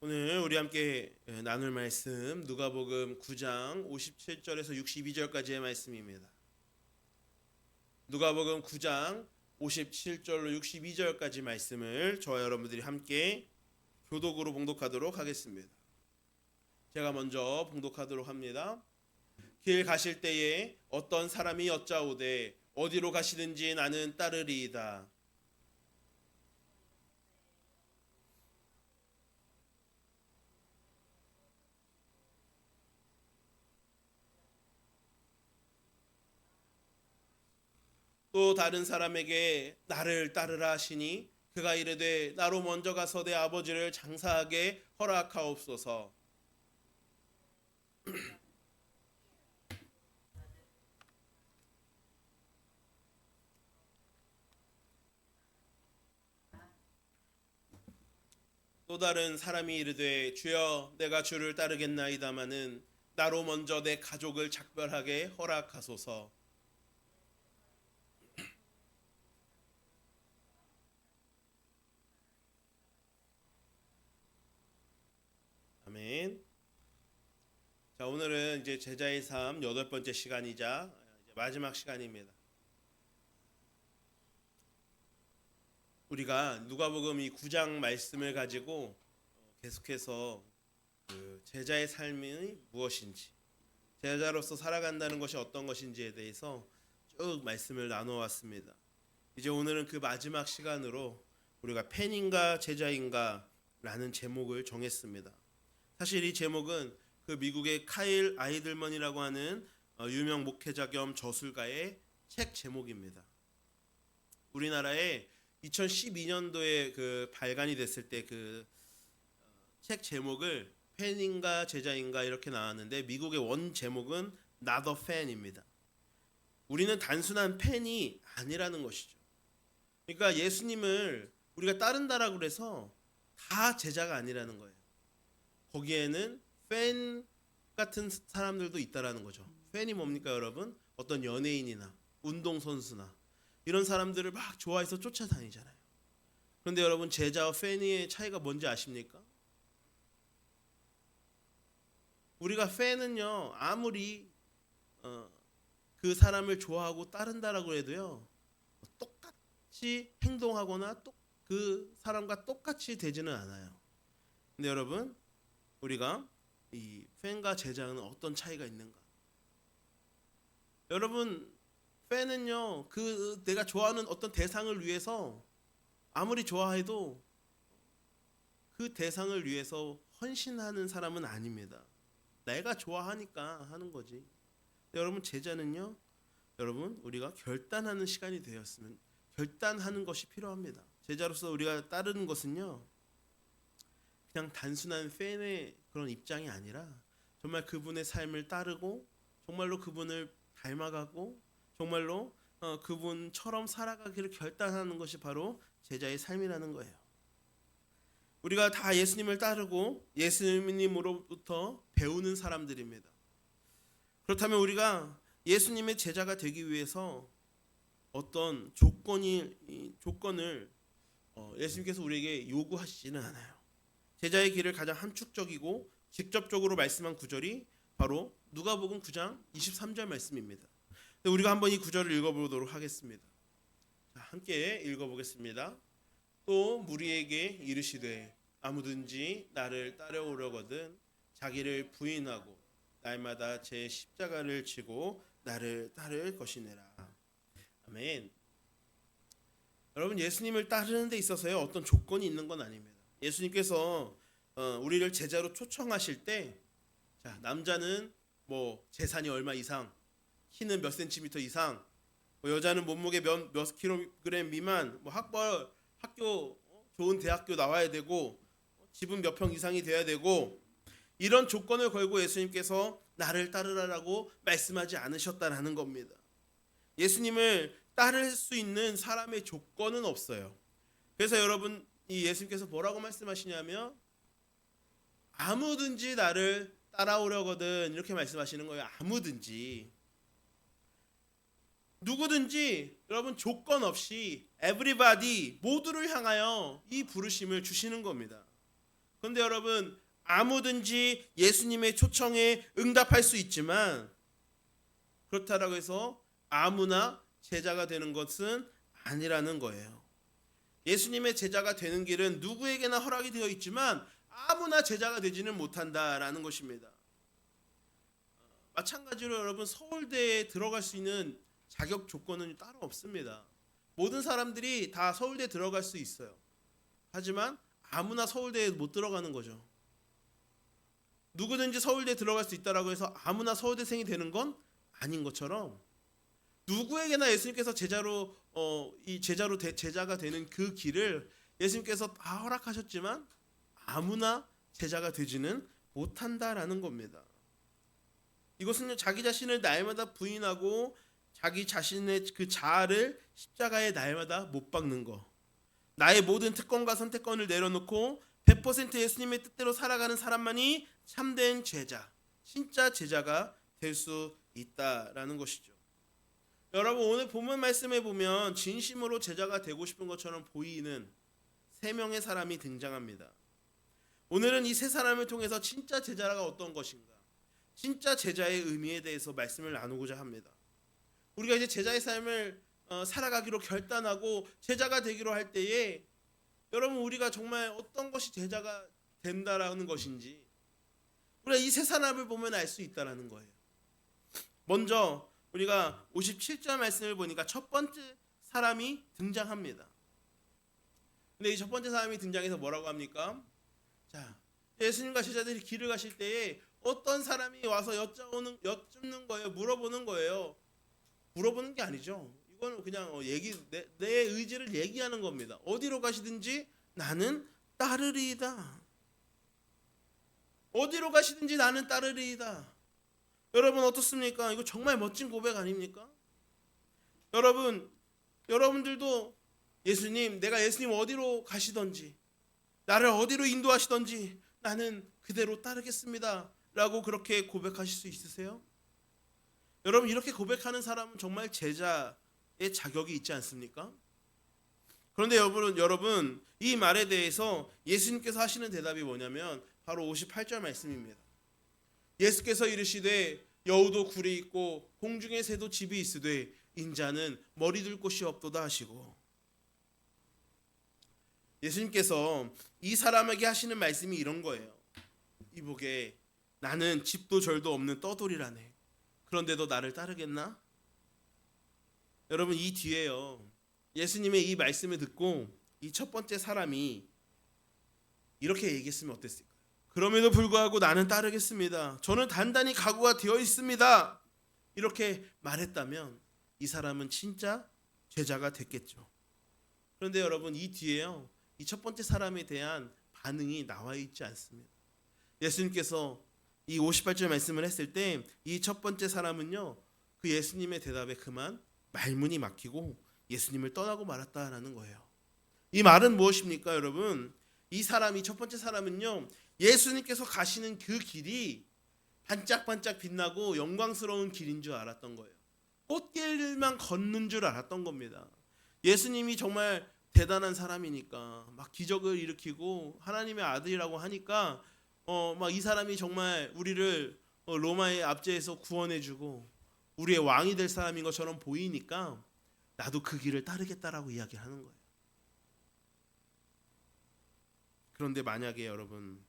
오늘 우리 함께 나눌 말씀 누가복음 9장 57절에서 62절까지의 말씀입니다. 누가복음 9장 57절로 62절까지 말씀을 저와 여러분들이 함께 교독으로 봉독하도록 하겠습니다. 제가 먼저 봉독하도록 합니다. 길 가실 때에 어떤 사람이 여짜오되 어디로 가시든지 나는 따르리이다. 또 다른 사람에게 나를 따르라 하시니 그가 이르되 나로 먼저 가서 내 아버지를 장사하게 허락하옵소서. 또 다른 사람이 이르되 주여 내가 주를 따르겠나이다마는 나로 먼저 내 가족을 작별하게 허락하소서. 아멘. 자, 오늘은 이제 제자의 삶 8번째 시간이자 이제 마지막 시간입니다. 우리가 누가복음 이 9장 말씀을 가지고 계속해서 그 제자의 삶이 무엇인지, 제자로서 살아간다는 것이 어떤 것인지에 대해서 쭉 말씀을 나눠왔습니다. 이제 오늘은 그 마지막 시간으로 우리가 팬인가 제자인가 라는 제목을 정했습니다. 사실 이 제목은 그 미국의 카일 아이들먼이라고 하는 유명 목회자 겸 저술가의 책 제목입니다. 우리나라에 2012년도에 그 발간이 됐을 때 그 책 제목을 팬인가 제자인가 이렇게 나왔는데 미국의 원 제목은 Not a Fan입니다. 우리는 단순한 팬이 아니라는 것이죠. 그러니까 예수님을 우리가 따른다라고 해서 다 제자가 아니라는 거예요. 거기에는 팬 같은 사람들도 있다라는 거죠. 팬이 뭡니까 여러분? 어떤 연예인이나 운동선수나 이런 사람들을 막 좋아해서 쫓아다니잖아요. 그런데 여러분 제자와 팬의 차이가 뭔지 아십니까? 우리가 팬은요 아무리 그 사람을 좋아하고 따른다라고 해도요 똑같이 행동하거나 그 사람과 똑같이 되지는 않아요. 근데 여러분 우리가 이 팬과 제자는 어떤 차이가 있는가? 여러분 팬은요 그 내가 좋아하는 어떤 대상을 위해서 아무리 좋아해도 그 대상을 위해서 헌신하는 사람은 아닙니다. 내가 좋아하니까 하는 거지. 여러분 제자는요 여러분 우리가 결단하는 시간이 되었으면 결단하는 것이 필요합니다. 제자로서 우리가 따르는 것은요 그냥 단순한 팬의 그런 입장이 아니라 정말 그분의 삶을 따르고 정말로 그분을 닮아가고 정말로 그분처럼 살아가기를 결단하는 것이 바로 제자의 삶이라는 거예요. 우리가 다 예수님을 따르고 예수님으로부터 배우는 사람들입니다. 그렇다면 우리가 예수님의 제자가 되기 위해서 어떤 조건을 예수님께서 우리에게 요구하시지는 않아요. 제자의 길을 가장 함축적이고 직접적으로 말씀한 구절이 바로 누가복음 9장 23절 말씀입니다. 우리가 한번 이 구절을 읽어보도록 하겠습니다. 자, 함께 읽어보겠습니다. 또 무리에게 이르시되 아무든지 나를 따라오려거든 자기를 부인하고 날마다 제 십자가를 지고 나를 따를 것이니라. 아멘. 여러분 예수님을 따르는 데 있어서요 어떤 조건이 있는 건 아닙니다. 예수님께서 우리를 제자로 초청하실 때 자, 남자는 뭐 재산이 얼마 이상, 키는 몇 센티미터 이상, 여자는 몸무게 몇 킬로그램 미만, 뭐 학교 좋은 대학교 나와야 되고 집은 몇 평 이상이 돼야 되고 이런 조건을 걸고 예수님께서 나를 따르라라고 말씀하지 않으셨다라는 겁니다. 예수님을 따를 수 있는 사람의 조건은 없어요. 그래서 여러분 이 예수님께서 뭐라고 말씀하시냐면 아무든지 나를 따라오려거든 이렇게 말씀하시는 거예요. 아무든지 누구든지 여러분 조건 없이 everybody 모두를 향하여 이 부르심을 주시는 겁니다. 그런데 여러분, 아무든지 예수님의 초청에 응답할 수 있지만 그렇다고 해서 아무나 제자가 되는 것은 아니라는 거예요. 예수님의 제자가 되는 길은 누구에게나 허락이 되어 있지만 아무나 제자가 되지는 못한다라는 것입니다. 마찬가지로 여러분, 서울대에 들어갈 수 있는 자격 조건은 따로 없습니다. 모든 사람들이 다 서울대에 들어갈 수 있어요. 하지만 아무나 서울대에 못 들어가는 거죠. 누구든지 서울대에 들어갈 수 있다라고 해서 아무나 서울대생이 되는 건 아닌 것처럼, 누구에게나 예수님께서 제자가 되는 그 길을 예수님께서 다 허락하셨지만 아무나 제자가 되지는 못한다라는 겁니다. 이것은 자기 자신을 날마다 부인하고 자기 자신의 그 자아를 십자가에 날마다 못 박는 거, 나의 모든 특권과 선택권을 내려놓고 100% 예수님의 뜻대로 살아가는 사람만이 참된 제자, 진짜 제자가 될 수 있다라는 것이죠. 여러분, 오늘 본문 말씀에 보면 진심으로 제자가 되고 싶은 것처럼 보이는 세 명의 사람이 등장합니다. 오늘은 이 세 사람을 통해서 진짜 제자가 어떤 것인가, 진짜 제자의 의미에 대해서 말씀을 나누고자 합니다. 우리가 이제 제자의 삶을 살아가기로 결단하고 제자가 되기로 할 때에 여러분, 우리가 정말 어떤 것이 제자가 된다라는 것인지 우리가 이 세 사람을 보면 알 수 있다라는 거예요. 먼저 우리가 57절 말씀을 보니까 첫 번째 사람이 등장합니다. 근데 이 첫 번째 사람이 등장해서 뭐라고 합니까? 자, 예수님과 제자들이 길을 가실 때에 어떤 사람이 와서 여쭙는 거예요. 물어보는 거예요. 물어보는 게 아니죠. 이건 그냥 내 의지를 얘기하는 겁니다. 어디로 가시든지 나는 따르리이다. 어디로 가시든지 나는 따르리이다. 여러분, 어떻습니까? 이거 정말 멋진 고백 아닙니까? 여러분들도 내가 예수님 어디로 가시든지, 나를 어디로 인도하시든지 나는 그대로 따르겠습니다 라고 그렇게 고백하실 수 있으세요? 여러분, 이렇게 고백하는 사람은 정말 제자의 자격이 있지 않습니까? 그런데 여러분, 이 말에 대해서 예수님께서 하시는 대답이 뭐냐면 바로 58절 말씀입니다. 예수께서 이르시되 여우도 굴이 있고 공중의 새도 집이 있으되 인자는 머리 둘 곳이 없도다 하시고, 예수님께서 이 사람에게 하시는 말씀이 이런 거예요. 이보게, 나는 집도 절도 없는 떠돌이라네. 그런데도 나를 따르겠나? 여러분, 이 뒤에요, 예수님의 이 말씀을 듣고 이 첫 번째 사람이 이렇게 얘기했으면 어땠을까요? 그럼에도 불구하고 나는 따르겠습니다. 저는 단단히 각오가 되어 있습니다. 이렇게 말했다면 이 사람은 진짜 제자가 됐겠죠. 그런데 여러분, 이 뒤에요, 이 첫 번째 사람에 대한 반응이 나와 있지 않습니다. 예수님께서 이 58절 말씀을 했을 때 이 첫 번째 사람은요, 그 예수님의 대답에 그만 말문이 막히고 예수님을 떠나고 말았다라는 거예요. 이 말은 무엇입니까, 여러분? 첫 번째 사람은요, 예수님께서 가시는 그 길이 반짝반짝 빛나고 영광스러운 길인 줄 알았던 거예요. 꽃길만 걷는 줄 알았던 겁니다. 예수님이 정말 대단한 사람이니까, 막 기적을 일으키고 하나님의 아들이라고 하니까 막 이 사람이 정말 우리를 로마의 압제에서 구원해주고 우리의 왕이 될 사람인 것처럼 보이니까 나도 그 길을 따르겠다라고 이야기하는 거예요. 그런데 만약에 여러분,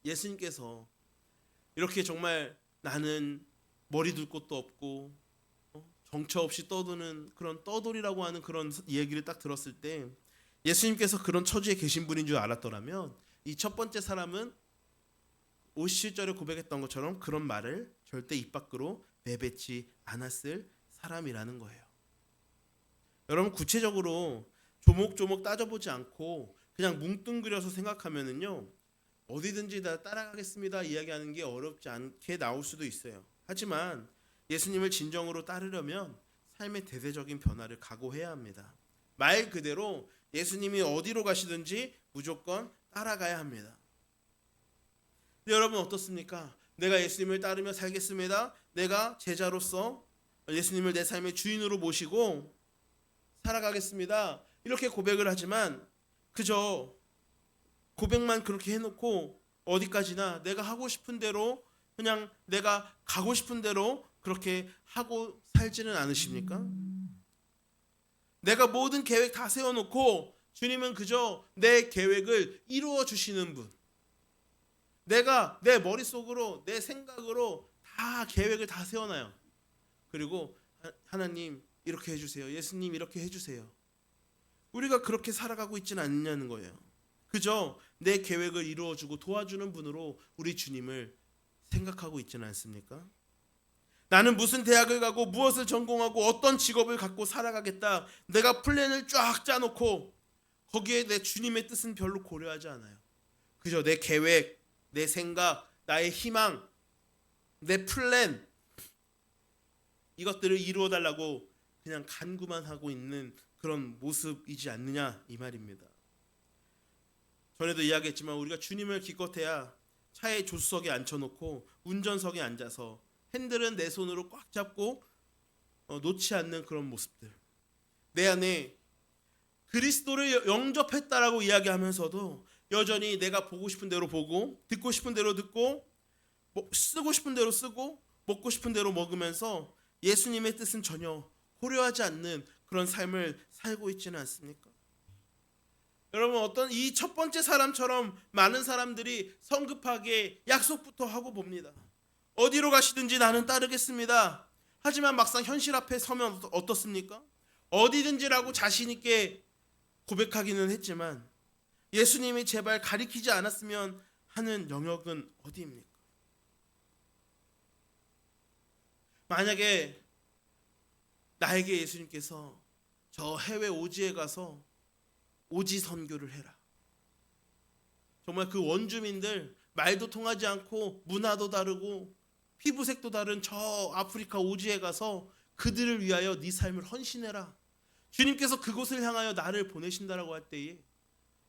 예수님께서 이렇게 정말 나는 머리 둘 곳도 없고 정처 없이 떠도는 그런 떠돌이라고 하는 그런 얘기를 딱 들었을 때 예수님께서 그런 처지에 계신 분인 줄 알았더라면 이 첫 번째 사람은 57절에 고백했던 것처럼 그런 말을 절대 입 밖으로 내뱉지 않았을 사람이라는 거예요. 여러분, 구체적으로 조목조목 따져보지 않고 그냥 뭉뚱그려서 생각하면은요, 어디든지 다 따라가겠습니다 이야기하는 게 어렵지 않게 나올 수도 있어요. 하지만 예수님을 진정으로 따르려면 삶의 대대적인 변화를 각오해야 합니다. 말 그대로 예수님이 어디로 가시든지 무조건 따라가야 합니다. 근데 여러분, 어떻습니까? 내가 예수님을 따르며 살겠습니다. 내가 제자로서 예수님을 내 삶의 주인으로 모시고 살아가겠습니다. 이렇게 고백을 하지만 그저 고백만 그렇게 해놓고 어디까지나 내가 하고 싶은 대로 그냥 내가 가고 싶은 대로 그렇게 하고 살지는 않으십니까? 내가 모든 계획 다 세워놓고 주님은 그저 내 계획을 이루어 주시는 분. 내가 내 머릿속으로 내 생각으로 다 계획을 다 세워놔요. 그리고 하나님 이렇게 해주세요. 예수님 이렇게 해주세요. 우리가 그렇게 살아가고 있지는 않느냐는 거예요. 그저 내 계획을 이루어주고 도와주는 분으로 우리 주님을 생각하고 있지는 않습니까? 나는 무슨 대학을 가고 무엇을 전공하고 어떤 직업을 갖고 살아가겠다. 내가 플랜을 쫙 짜놓고 거기에 내 주님의 뜻은 별로 고려하지 않아요. 그저 내 계획, 내 생각, 나의 희망, 내 플랜 이것들을 이루어달라고 그냥 간구만 하고 있는 그런 모습이지 않느냐 이 말입니다. 전에도 이야기했지만 우리가 주님을 기껏해야 차의 조수석에 앉혀놓고 운전석에 앉아서 핸들은 내 손으로 꽉 잡고 놓지 않는 그런 모습들. 내 안에 그리스도를 영접했다라고 이야기하면서도 여전히 내가 보고 싶은 대로 보고 듣고 싶은 대로 듣고 쓰고 싶은 대로 쓰고 먹고 싶은 대로 먹으면서 예수님의 뜻은 전혀 고려하지 않는 그런 삶을 살고 있지는 않습니까? 여러분 어떤 이 첫 번째 사람처럼 많은 사람들이 성급하게 약속부터 하고 봅니다. 어디로 가시든지 나는 따르겠습니다. 하지만 막상 현실 앞에 서면 어떻습니까? 어디든지라고 자신 있게 고백하기는 했지만 예수님이 제발 가리키지 않았으면 하는 영역은 어디입니까? 만약에 나에게 예수님께서 저 해외 오지에 가서 오지 선교를 해라. 정말 그 원주민들 말도 통하지 않고 문화도 다르고 피부색도 다른 저 아프리카 오지에 가서 그들을 위하여 네 삶을 헌신해라. 주님께서 그곳을 향하여 나를 보내신다라고 할 때에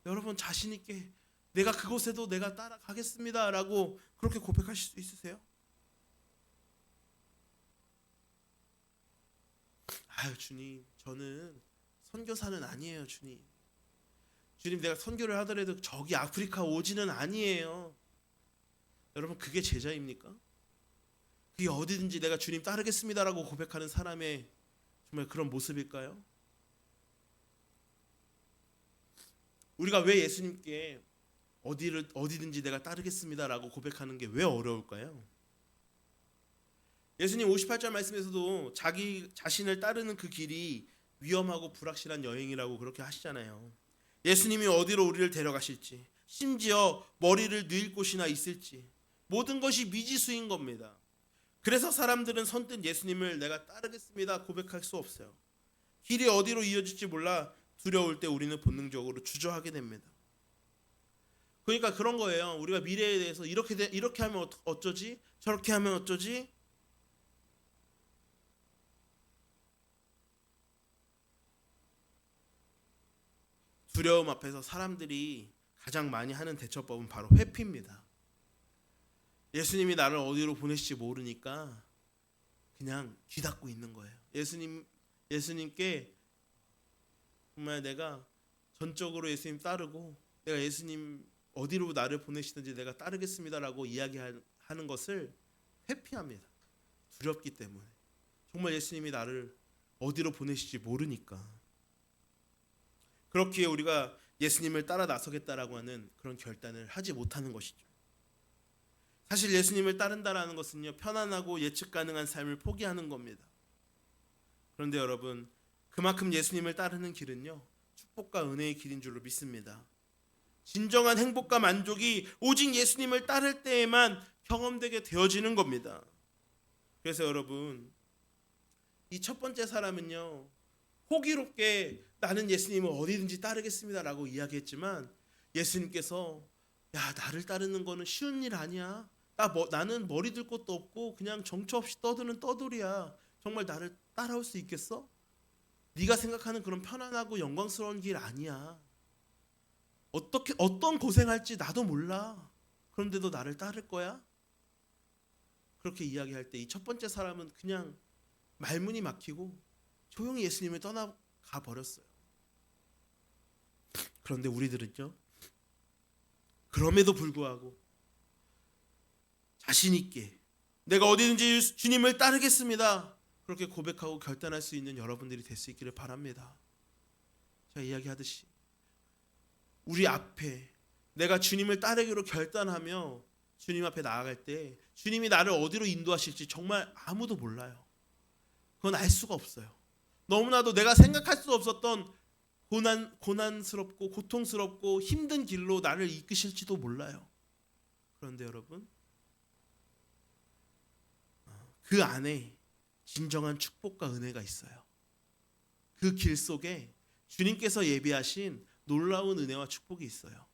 여러분 자신 있게 내가 그곳에도 내가 따라가겠습니다라고 그렇게 고백하실 수 있으세요? 아유 주님 저는 선교사는 아니에요 주님. 주님 내가 선교를 하더라도 저기 아프리카 오지는 아니에요. 여러분 그게 제자입니까? 그게 어디든지 내가 주님 따르겠습니다라고 고백하는 사람의 정말 그런 모습일까요? 우리가 왜 예수님께 어디든지 내가 따르겠습니다라고 고백하는 게 왜 어려울까요? 예수님 58절 말씀에서도 자기 자신을 따르는 그 길이 위험하고 불확실한 여행이라고 그렇게 하시잖아요. 예수님이 어디로 우리를 데려가실지 심지어 머리를 뉘을 곳이나 있을지 모든 것이 미지수인 겁니다. 그래서 사람들은 선뜻 예수님을 내가 따르겠습니다 고백할 수 없어요. 길이 어디로 이어질지 몰라 두려울 때 우리는 본능적으로 주저하게 됩니다. 그러니까 그런 거예요. 우리가 미래에 대해서 이렇게 하면 어쩌지? 저렇게 하면 어쩌지? 두려움 앞에서 사람들이 가장 많이 하는 대처법은 바로 회피입니다. 예수님이 나를 어디로 보내실지 모르니까 그냥 귀 닫고 있는 거예요. 예수님께 정말 내가 전적으로 예수님 따르고 내가 예수님 어디로 나를 보내시든지 내가 따르겠습니다라고 이야기하는 것을 회피합니다. 두렵기 때문에. 정말 예수님이 나를 어디로 보내실지 모르니까. 그렇기에 우리가 예수님을 따라 나서겠다라고 하는 그런 결단을 하지 못하는 것이죠. 사실 예수님을 따른다라는 것은요, 편안하고 예측 가능한 삶을 포기하는 겁니다. 그런데 여러분, 그만큼 예수님을 따르는 길은요, 축복과 은혜의 길인 줄로 믿습니다. 진정한 행복과 만족이 오직 예수님을 따를 때에만 경험되게 되어지는 겁니다. 그래서 여러분, 이 첫 번째 사람은요, 호기롭게 나는 예수님을 어디든지 따르겠습니다라고 이야기했지만 예수님께서 야 나를 따르는 거는 쉬운 일 아니야. 나는 머리 들 것도 없고 그냥 정처 없이 떠드는 떠돌이야. 정말 나를 따라올 수 있겠어? 네가 생각하는 그런 편안하고 영광스러운 길 아니야. 어떤 고생할지 나도 몰라. 그런데도 나를 따를 거야? 그렇게 이야기할 때 이 첫 번째 사람은 그냥 말문이 막히고 조용히 예수님을 떠나가 버렸어요. 그런데 우리들은요, 그럼에도 불구하고 자신 있게 내가 어디든지 주님을 따르겠습니다, 그렇게 고백하고 결단할 수 있는 여러분들이 될 수 있기를 바랍니다. 제가 이야기하듯이 우리 앞에 내가 주님을 따르기로 결단하며 주님 앞에 나아갈 때 주님이 나를 어디로 인도하실지 정말 아무도 몰라요. 그건 알 수가 없어요. 너무나도 내가 생각할 수 없었던 고난스럽고 고통스럽고 힘든 길로 나를 이끄실지도 몰라요. 그런데 여러분, 그 안에 진정한 축복과 은혜가 있어요. 그 길 속에 주님께서 예비하신 놀라운 은혜와 축복이 있어요.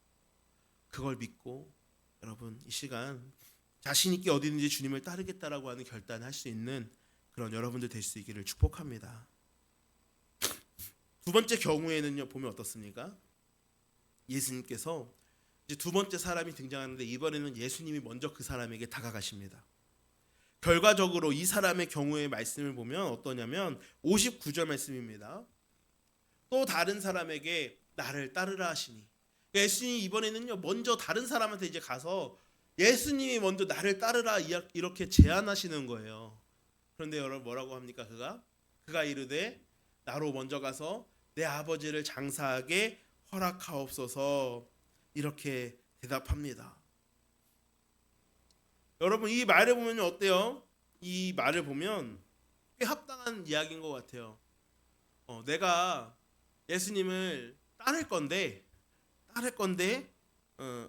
그걸 믿고 여러분 이 시간 자신 있게 어디든지 주님을 따르겠다라고 하는 결단을 할 수 있는 그런 여러분들 될 수 있기를 축복합니다. 두 번째 경우에는요, 보면 어떻습니까? 예수님께서 이제 두 번째 사람이 등장하는데 이번에는 예수님이 먼저 그 사람에게 다가가십니다. 결과적으로 이 사람의 경우의 말씀을 보면 어떠냐면 59절 말씀입니다. 또 다른 사람에게 나를 따르라 하시니, 예수님이 이번에는요 먼저 다른 사람한테 이제 가서 예수님이 먼저 나를 따르라 이렇게 제안하시는 거예요. 그런데 여러분 뭐라고 합니까? 그가 이르되 나로 먼저 가서 내 아버지를 장사하게 허락하옵소서, 이렇게 대답합니다. 여러분 이 말을 보면 어때요? 이 말을 보면 꽤 합당한 이야기인 것 같아요. 내가 예수님을 따를 건데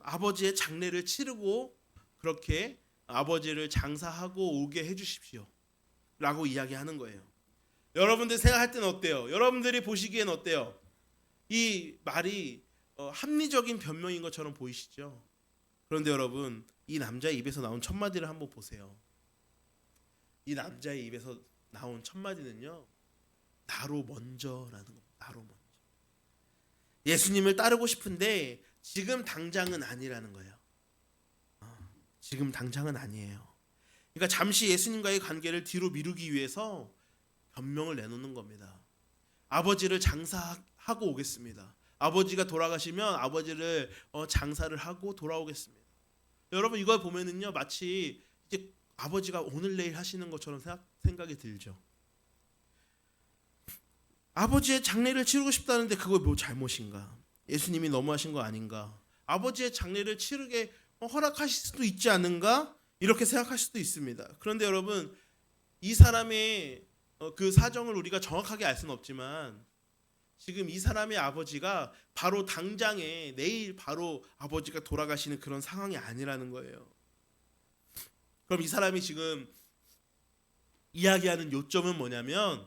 아버지의 장례를 치르고 그렇게 아버지를 장사하고 오게 해주십시오 라고 이야기하는 거예요. 여러분들 생각할 때는 어때요? 여러분들이 보시기엔 어때요? 이 말이 합리적인 변명인 것처럼 보이시죠? 그런데 여러분 이 남자의 입에서 나온 첫 마디를 한번 보세요. 이 남자의 입에서 나온 첫 마디는요, 나로 먼저라는 겁니다. 나로 먼저. 예수님을 따르고 싶은데 지금 당장은 아니라는 거예요. 지금 당장은 아니에요. 그러니까 잠시 예수님과의 관계를 뒤로 미루기 위해서 변명을 내놓는 겁니다. 아버지를 장사하고 오겠습니다. 아버지가 돌아가시면 아버지를 장사를 하고 돌아오겠습니다. 여러분 이걸 보면은요 마치 이제 아버지가 오늘 내일 하시는 것처럼 생각이 들죠. 아버지의 장례를 치르고 싶다는데 그거 뭐 잘못인가? 예수님이 너무하신 거 아닌가? 아버지의 장례를 치르게 허락하실 수도 있지 않은가? 이렇게 생각할 수도 있습니다. 그런데 여러분 이 사람의 그 사정을 우리가 정확하게 알 수는 없지만 지금 이 사람의 아버지가 바로 당장에 내일 바로 아버지가 돌아가시는 그런 상황이 아니라는 거예요. 그럼 이 사람이 지금 이야기하는 요점은 뭐냐면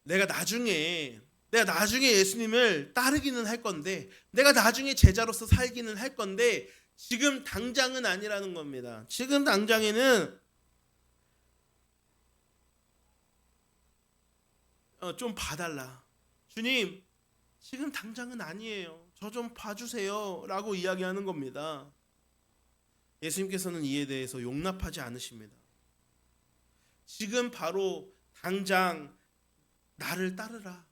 내가 나중에 예수님을 따르기는 할 건데 내가 나중에 제자로서 살기는 할 건데 지금 당장은 아니라는 겁니다. 지금 당장에는 좀 봐달라. 주님 지금 당장은 아니에요. 저 좀 봐주세요 라고 이야기하는 겁니다. 예수님께서는 이에 대해서 용납하지 않으십니다. 지금 바로 당장 나를 따르라.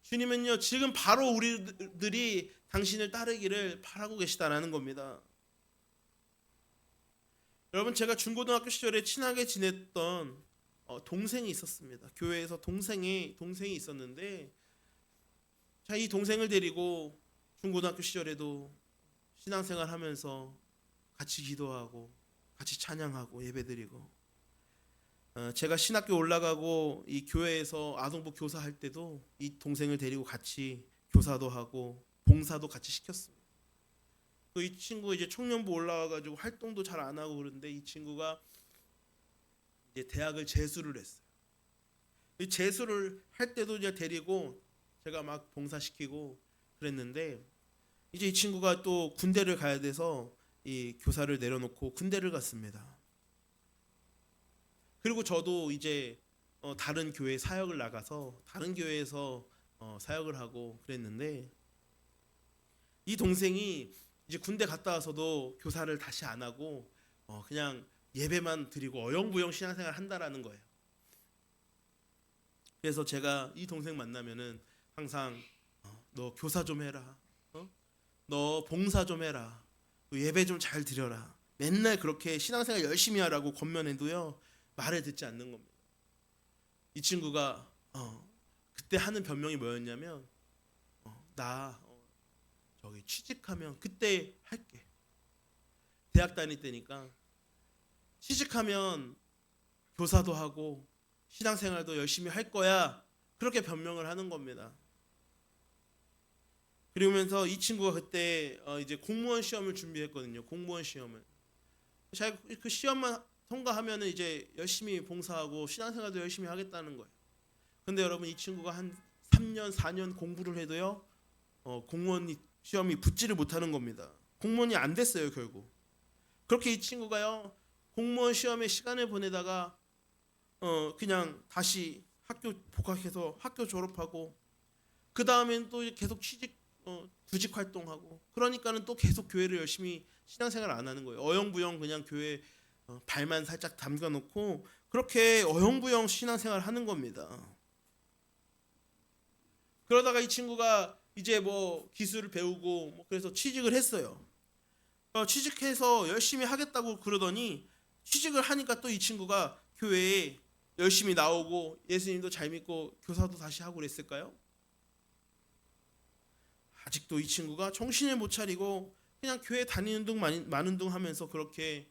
주님은요 지금 바로 우리들이 당신을 따르기를 바라고 계시다라는 겁니다. 여러분 제가 중고등학교 시절에 친하게 지냈던 동생이 있었습니다. 교회에서 동생이 있었는데 자, 이 동생을 데리고 중고등학교 시절에도 신앙생활 하면서 같이 기도하고 같이 찬양하고 예배드리고 제가 신학교 올라가고 이 교회에서 아동부 교사할 때도 이 동생을 데리고 같이 교사도 하고 봉사도 같이 시켰습니다. 또 이 친구 이제 청년부 올라와가지고 활동도 잘 안 하고 그러는데 이 친구가 이제 대학을 재수를 했어요. 이 재수를 할 때도 이제 데리고 제가 막 봉사시키고 그랬는데 이제 이 친구가 또 군대를 가야 돼서 이 교사를 내려놓고 군대를 갔습니다. 그리고 저도 이제 다른 교회 사역을 나가서 다른 교회에서 사역을 하고 그랬는데 이 동생이 이제 군대 갔다 와서도 교사를 다시 안 하고 그냥 예배만 드리고 어영부영 신앙생활 한다라는 거예요. 그래서 제가 이 동생 만나면은 항상 너 교사 좀 해라. 너 봉사 좀 해라. 예배 좀 잘 드려라. 맨날 그렇게 신앙생활 열심히 하라고 권면해도요. 말을 듣지 않는 겁니다. 이 친구가 그때 하는 변명이 뭐였냐면 나 저기 취직하면 그때 할게. 대학 다닐 때니까 취직하면 교사도 하고 신앙생활도 열심히 할 거야. 그렇게 변명을 하는 겁니다. 그러면서 이 친구가 그때 이제 공무원 시험을 준비했거든요. 공무원 시험을. 잘 그 시험만 통과하면은 이제 열심히 봉사하고 신앙생활도 열심히 하겠다는 거예요. 근데 여러분 이 친구가 한 3년, 4년 공부를 해도요. 공무원 시험이 붙지를 못하는 겁니다. 공무원이 안 됐어요, 결국. 그렇게 이 친구가요. 공무원 시험에 시간을 보내다가 그냥 다시 학교 복학해서 학교 졸업하고 그 다음엔 또 계속 구직 활동하고 그러니까는 또 계속 교회를 열심히 신앙생활 안 하는 거예요. 어영부영 그냥 교회 발만 살짝 담가놓고 그렇게 어영부영 신앙생활 하는 겁니다. 그러다가 이 친구가 이제 뭐 기술을 배우고 뭐 그래서 취직을 했어요. 취직해서 열심히 하겠다고 그러더니 취직을 하니까 또 이 친구가 교회에 열심히 나오고 예수님도 잘 믿고 교사도 다시 하고 그랬을까요? 아직도 이 친구가 정신을 못 차리고 그냥 교회 다니는 둥 마는 둥 하면서 그렇게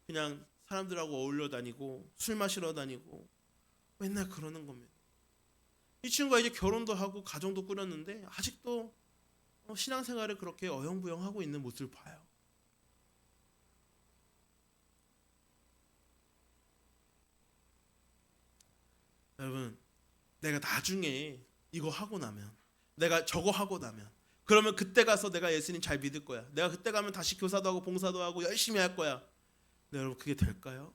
그냥 사람들하고 어울려 다니고 술 마시러 다니고 맨날 그러는 겁니다. 이 친구가 이제 결혼도 하고 가정도 꾸렸는데 아직도 신앙생활을 그렇게 어영부영 하고 있는 모습을 봐요. 여러분, 내가 나중에 이거 하고 나면, 내가 저거 하고 나면, 그러면 그때 가서 내가 예수님 잘 믿을 거야. 내가 그때 가면 다시 교사도 하고 봉사도 하고 열심히 할 거야. 근데 여러분 그게 될까요?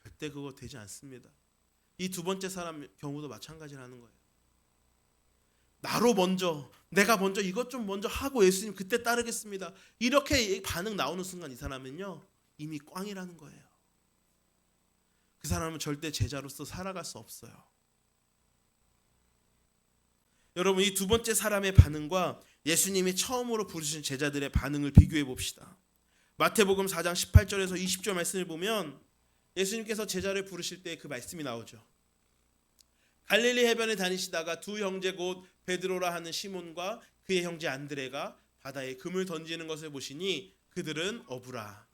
절대 그거 되지 않습니다. 이 두 번째 사람 경우도 마찬가지라는 거예요. 나로 먼저, 내가 먼저 이것 좀 먼저 하고 예수님 그때 따르겠습니다. 이렇게 반응 나오는 순간 이 사람은요 이미 꽝이라는 거예요. 그 사람은 절대 제자로서 살아갈 수 없어요. 여러분 이 두 번째 사람의 반응과 예수님이 처음으로 부르신 제자들의 반응을 비교해 봅시다. 마태복음 4장 18절에서 20절 말씀을 보면 예수님께서 제자를 부르실 때 그 말씀이 나오죠. 갈릴리 해변에 다니시다가 두 형제 곧 베드로라 하는 시몬과 그의 형제 안드레가 바다에 금을 던지는 것을 보시니 그들은 어부라.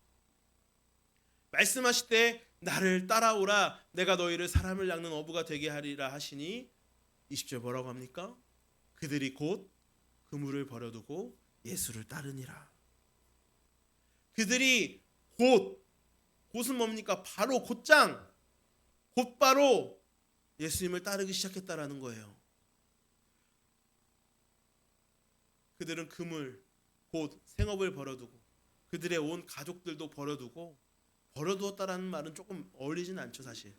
말씀하실 때 나를 따라오라 내가 너희를 사람을 낚는 어부가 되게 하리라 하시니 20절 뭐라고 합니까? 그들이 곧 그물을 버려두고 예수를 따르니라. 그들이 곧은 뭡니까? 바로 곧바로 예수님을 따르기 시작했다라는 거예요. 그들은 그물 곧 생업을 버려두고 그들의 온 가족들도 버려두었다라는 말은 조금 어울리진 않죠 사실.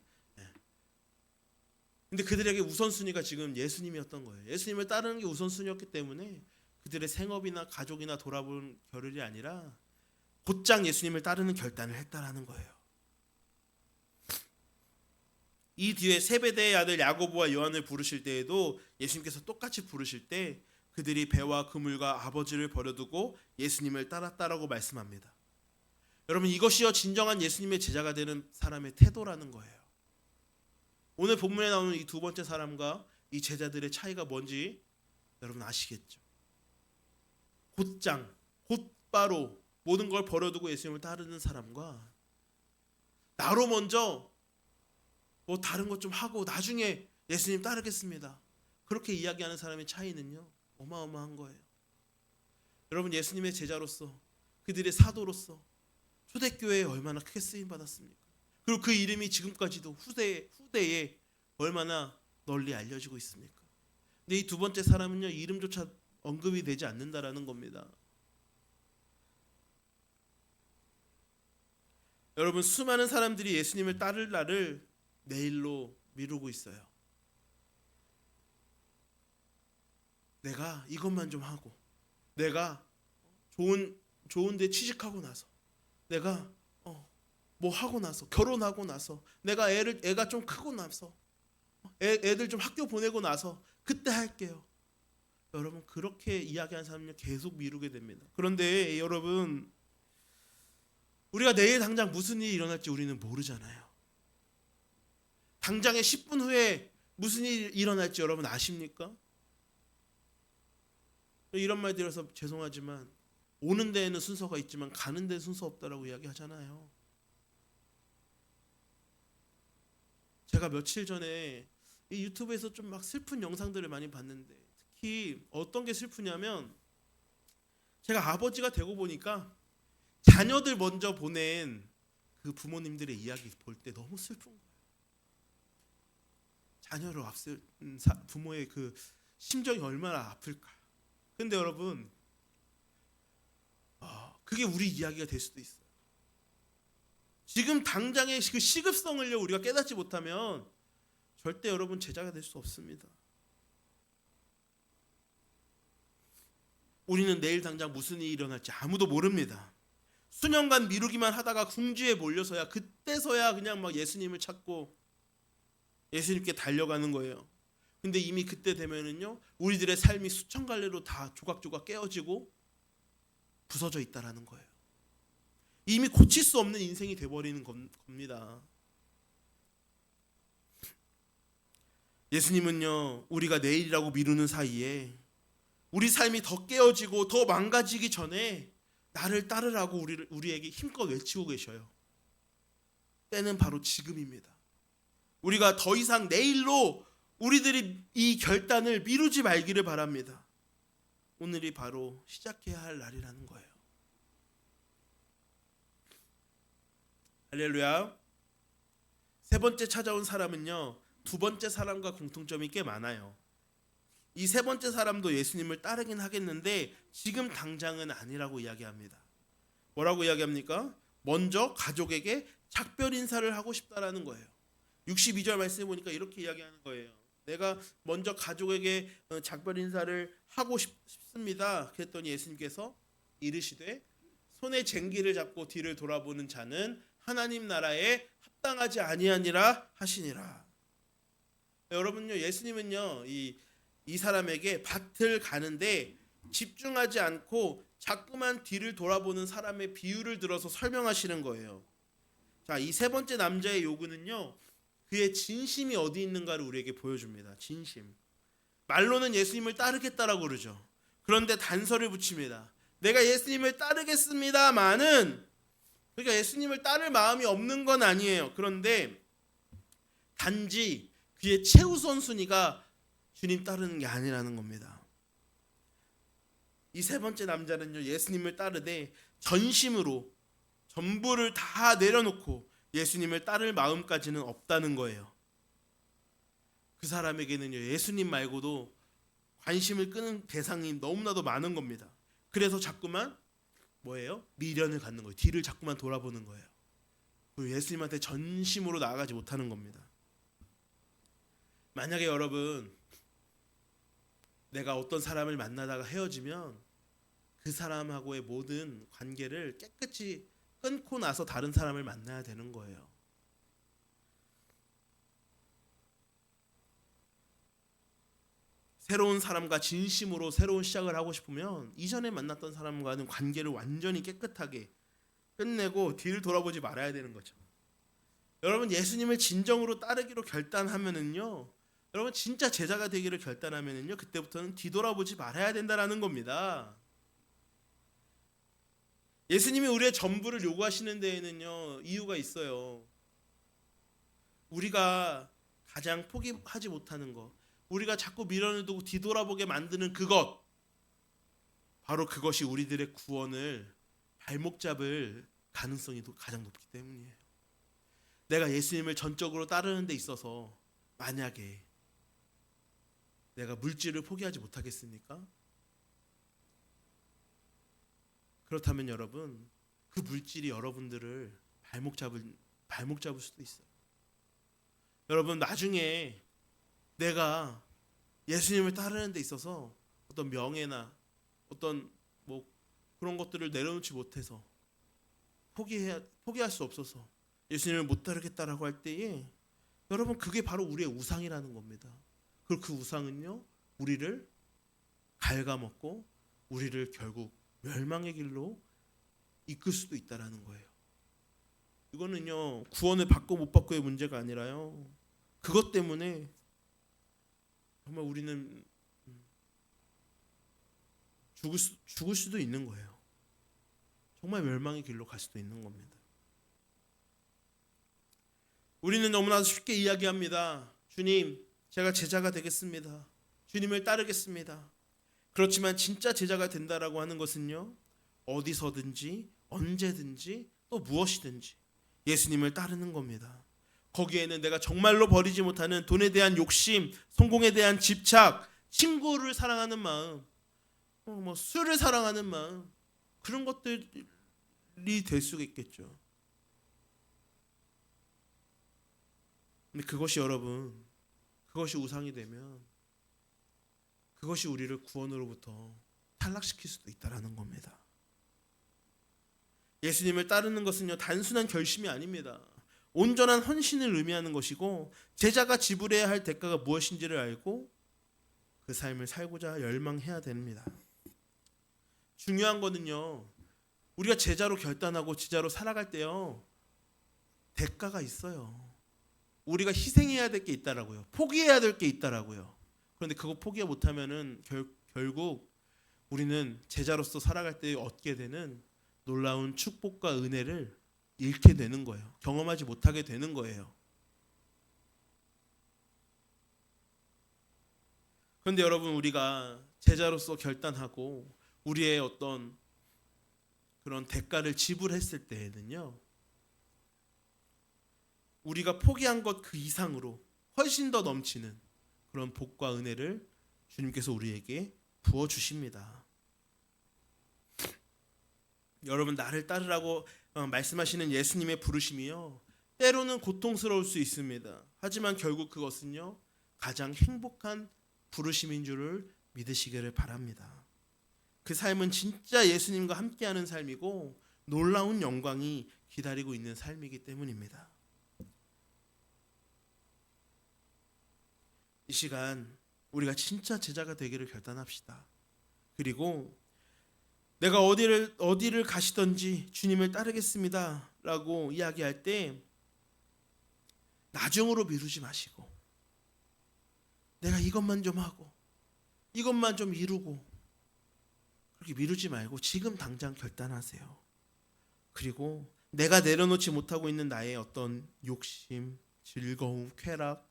근데 그들에게 우선순위가 지금 예수님이었던 거예요. 예수님을 따르는 게 우선순위였기 때문에 그들의 생업이나 가족이나 돌아볼 겨를이 아니라 곧장 예수님을 따르는 결단을 했다라는 거예요. 이 뒤에 세베대의 아들 야고보와 요한을 부르실 때에도 예수님께서 똑같이 부르실 때 그들이 배와 그물과 아버지를 버려두고 예수님을 따랐다라고 말씀합니다. 여러분 이것이요 진정한 예수님의 제자가 되는 사람의 태도라는 거예요. 오늘 본문에 나오는 이 두 번째 사람과 이 제자들의 차이가 뭔지 여러분 아시겠죠? 곧바로 모든 걸 버려두고 예수님을 따르는 사람과 나로 먼저 뭐 다른 것 좀 하고 나중에 예수님 따르겠습니다. 그렇게 이야기하는 사람의 차이는요 어마어마한 거예요. 여러분 예수님의 제자로서 그들의 사도로서 초대교회에 얼마나 크게 쓰임 받았습니까? 그리고 그 이름이 지금까지도 후대에 얼마나 널리 알려지고 있습니까? 근데 이 두 번째 사람은요 이름조차 언급이 되지 않는다라는 겁니다. 여러분 수많은 사람들이 예수님을 따를 날을 내일로 미루고 있어요. 내가 이것만 좀 하고 내가 좋은 데 취직하고 나서 내가 뭐 하고 나서 결혼하고 나서 내가 애가 좀 크고 나서 애들 좀 학교 보내고 나서 그때 할게요. 여러분 그렇게 이야기하는 사람은요 계속 미루게 됩니다. 그런데 여러분 우리가 내일 당장 무슨 일이 일어날지 우리는 모르잖아요. 당장의 10분 후에 무슨 일이 일어날지 여러분 아십니까? 이런 말 드려서 죄송하지만 오는 데에는 순서가 있지만 가는 데는 순서 없다라고 이야기하잖아요. 제가 며칠 전에 이 유튜브에서 좀 막 슬픈 영상들을 많이 봤는데 특히 어떤 게 슬프냐면 제가 아버지가 되고 보니까 자녀들 먼저 보낸 그 부모님들의 이야기 볼 때 너무 슬픈 거예요. 자녀를 앞세운 부모의 그 심정이 얼마나 아플까. 근데 여러분 그게 우리 이야기가 될 수도 있어요. 지금 당장의 그 시급성을요 우리가 깨닫지 못하면 절대 여러분 제자가 될 수 없습니다. 우리는 내일 당장 무슨 일이 일어날지 아무도 모릅니다. 수년간 미루기만 하다가 궁지에 몰려서야 그때서야 그냥 막 예수님을 찾고 예수님께 달려가는 거예요. 근데 이미 그때 되면은요 우리들의 삶이 수천 갈래로 다 조각조각 깨어지고 부서져 있다라는 거예요. 이미 고칠 수 없는 인생이 돼버리는 겁니다. 예수님은요 우리가 내일이라고 미루는 사이에 우리 삶이 더 깨어지고 더 망가지기 전에 나를 따르라고 우리에게 힘껏 외치고 계셔요. 때는 바로 지금입니다. 우리가 더 이상 내일로 우리들이 이 결단을 미루지 말기를 바랍니다. 오늘이 바로 시작해야 할 날이라는 거예요. 할렐루야. 세 번째 찾아온 사람은요 두 번째 사람과 공통점이 꽤 많아요. 이 세 번째 사람도 예수님을 따르긴 하겠는데 지금 당장은 아니라고 이야기합니다. 뭐라고 이야기합니까? 먼저 가족에게 작별 인사를 하고 싶다라는 거예요. 62절 말씀해 보니까 이렇게 이야기하는 거예요. 내가 먼저 가족에게 작별 인사를 하고 싶습니다. 그랬더니 예수님께서 이르시되 손에 쟁기를 잡고 뒤를 돌아보는 자는 하나님 나라에 합당하지 아니하니라 하시니라. 여러분요 예수님은요 이 사람에게 밭을 가는데 집중하지 않고 자꾸만 뒤를 돌아보는 사람의 비유를 들어서 설명하시는 거예요. 자, 이 세 번째 남자의 요구는요 그의 진심이 어디 있는가를 우리에게 보여줍니다. 진심. 말로는 예수님을 따르겠다라고 그러죠. 그런데 단서를 붙입니다. 내가 예수님을 따르겠습니다만은 그러니까 예수님을 따를 마음이 없는 건 아니에요. 그런데 단지 그의 최우선 순위가 주님 따르는 게 아니라는 겁니다. 이 세 번째 남자는요 예수님을 따르되 전심으로 전부를 다 내려놓고 예수님을 따를 마음까지는 없다는 거예요. 그 사람에게는요 예수님 말고도 관심을 끄는 대상이 너무나도 많은 겁니다. 그래서 자꾸만 뭐예요? 미련을 갖는 거예요. 뒤를 자꾸만 돌아보는 거예요. 그리고 예수님한테 전심으로 나아가지 못하는 겁니다. 만약에 여러분 내가 어떤 사람을 만나다가 헤어지면 그 사람하고의 모든 관계를 깨끗이 끊고 나서 다른 사람을 만나야 되는 거예요. 새로운 사람과 진심으로 새로운 시작을 하고 싶으면 이전에 만났던 사람과는 관계를 완전히 깨끗하게 끝내고 뒤를 돌아보지 말아야 되는 거죠. 여러분 예수님을 진정으로 따르기로 결단하면은요 여러분 진짜 제자가 되기를 결단하면은요 그때부터는 뒤돌아보지 말아야 된다라는 겁니다. 예수님이 우리의 전부를 요구하시는 데에는요 이유가 있어요. 우리가 가장 포기하지 못하는 것, 우리가 자꾸 미련을 두고 뒤돌아보게 만드는 그것, 바로 그것이 우리들의 구원을 발목 잡을 가능성이 가장 높기 때문이에요. 내가 예수님을 전적으로 따르는 데 있어서 만약에 내가 물질을 포기하지 못하겠습니까? 그렇다면 여러분 그 물질이 여러분들을 발목 잡을 수도 있어요. 여러분 나중에 내가 예수님을 따르는 데 있어서 어떤 명예나 어떤 뭐 그런 것들을 내려놓지 못해서 포기할 수 없어서 예수님을 못 따르겠다라고 할 때에 여러분 그게 바로 우리의 우상이라는 겁니다. 그리고 그 우상은요 우리를 갉아먹고 우리를 결국 멸망의 길로 이끌 수도 있다라는 거예요. 이거는요 구원을 받고 못 받고의 문제가 아니라요, 그것 때문에 정말 우리는 죽을 수도 있는 거예요. 정말 멸망의 길로 갈 수도 있는 겁니다. 우리는 너무나 쉽게 이야기합니다. 주님, 제가 제자가 되겠습니다. 주님을 따르겠습니다. 그렇지만 진짜 제자가 된다라고 하는 것은요, 어디서든지 언제든지 또 무엇이든지 예수님을 따르는 겁니다. 거기에는 내가 정말로 버리지 못하는 돈에 대한 욕심, 성공에 대한 집착, 친구를 사랑하는 마음, 술을 사랑하는 마음, 그런 것들이 될 수가 있겠죠. 근데 그것이 여러분, 그것이 우상이 되면 그것이 우리를 구원으로부터 탈락시킬 수도 있다라는 겁니다. 예수님을 따르는 것은요 단순한 결심이 아닙니다. 온전한 헌신을 의미하는 것이고, 제자가 지불해야 할 대가가 무엇인지를 알고 그 삶을 살고자 열망해야 됩니다. 중요한 거는요, 우리가 제자로 결단하고 제자로 살아갈 때요 대가가 있어요. 우리가 희생해야 될 게 있다라고요. 포기해야 될 게 있다라고요. 그런데 그거 포기 못하면은 결국 우리는 제자로서 살아갈 때 얻게 되는 놀라운 축복과 은혜를 잃게 되는 거예요. 경험하지 못하게 되는 거예요. 그런데 여러분, 우리가 제자로서 결단하고 우리의 어떤 그런 대가를 지불했을 때에는요, 우리가 포기한 것 그 이상으로 훨씬 더 넘치는 그런 복과 은혜를 주님께서 우리에게 부어주십니다. 여러분, 나를 따르라고 말씀하시는 예수님의 부르심이요, 때로는 고통스러울 수 있습니다. 하지만 결국 그것은요 가장 행복한 부르심인 줄을 믿으시기를 바랍니다. 그 삶은 진짜 예수님과 함께하는 삶이고 놀라운 영광이 기다리고 있는 삶이기 때문입니다. 이 시간 우리가 진짜 제자가 되기를 결단합시다. 그리고 내가 어디를 가시든지 주님을 따르겠습니다 라고 이야기할 때 나중으로 미루지 마시고, 내가 이것만 좀 하고 이것만 좀 이루고 그렇게 미루지 말고 지금 당장 결단하세요. 그리고 내가 내려놓지 못하고 있는 나의 어떤 욕심, 즐거움, 쾌락,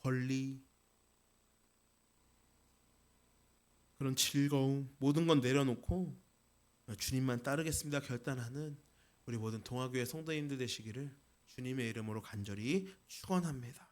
권리, 그런 즐거움, 모든 건 내려놓고 주님만 따르겠습니다 결단하는 우리 모든 동아교회 성도님들 되시기를 주님의 이름으로 간절히 축원합니다.